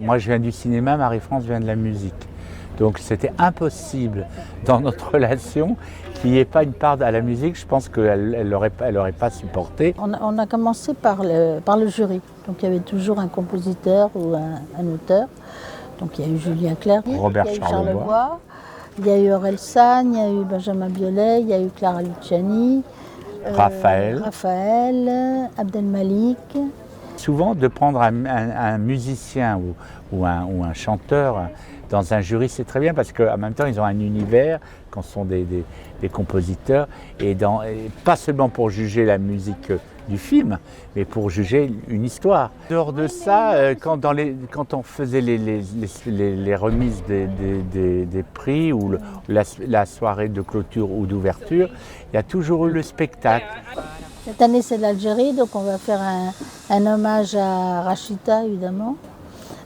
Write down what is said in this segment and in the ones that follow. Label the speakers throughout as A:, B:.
A: Moi, je viens du cinéma, Marie-France vient de la musique. Donc c'était impossible dans notre relation qu'il n'y ait pas une part à la musique. Je pense qu'elle n'aurait pas supporté.
B: On a commencé par le jury. Donc il y avait toujours un compositeur ou un auteur. Donc il y a eu Julien Clerc,
A: Robert
B: il y a eu
A: Charlevoix,
B: il y a eu Aurel San, il y a eu Benjamin Biolay, il y a eu Clara Luciani,
A: Raphaël,
B: Abdel Malik.
A: Souvent, de prendre un musicien ou un chanteur dans un jury, c'est très bien parce qu'en même temps, ils ont un univers quand ce sont des compositeurs et pas seulement pour juger la musique du film, mais pour juger une histoire. Dehors de ça, quand on faisait les remises des prix ou la soirée de clôture ou d'ouverture, il y a toujours eu le spectacle.
B: Cette année, c'est l'Algérie, donc on va faire un hommage à Rachida, évidemment,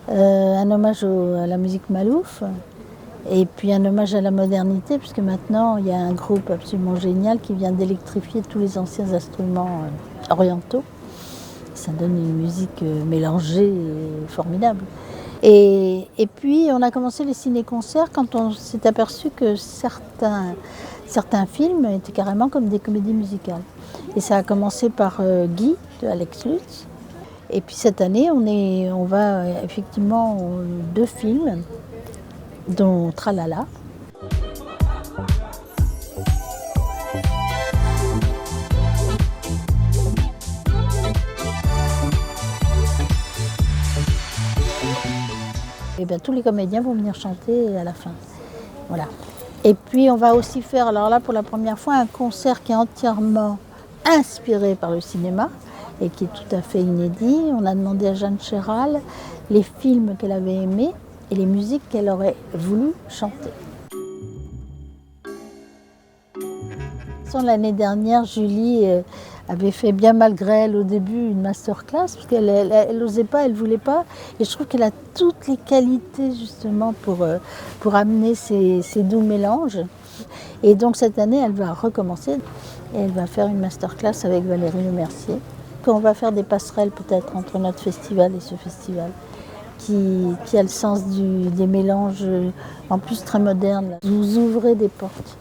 B: un hommage à la musique Malouf, et puis un hommage à la modernité, puisque maintenant, il y a un groupe absolument génial qui vient d'électrifier tous les anciens instruments orientaux. Ça donne une musique mélangée et formidable. Et puis, on a commencé les ciné-concerts quand on s'est aperçu que certains films étaient carrément comme des comédies musicales. Et ça a commencé par Guy, de Alex Lutz. Et puis cette année, on va effectivement 2 films, dont Tralala. Et bien, tous les comédiens vont venir chanter à la fin. Voilà. Et puis on va aussi faire, alors là pour la première fois, un concert qui est entièrement inspiré par le cinéma et qui est tout à fait inédit. On a demandé à Jeanne Chéral les films qu'elle avait aimés et les musiques qu'elle aurait voulu chanter. L'année dernière, Julie avait fait bien malgré elle au début une masterclass parce qu'elle n'osait pas, elle ne voulait pas. Et je trouve qu'elle a toutes les qualités justement pour amener ces doux mélanges. Et donc cette année, elle va recommencer et elle va faire une masterclass avec Valérie Lemercier. On va faire des passerelles peut-être entre notre festival et ce festival qui a le sens des mélanges en plus très modernes. Vous ouvrez des portes.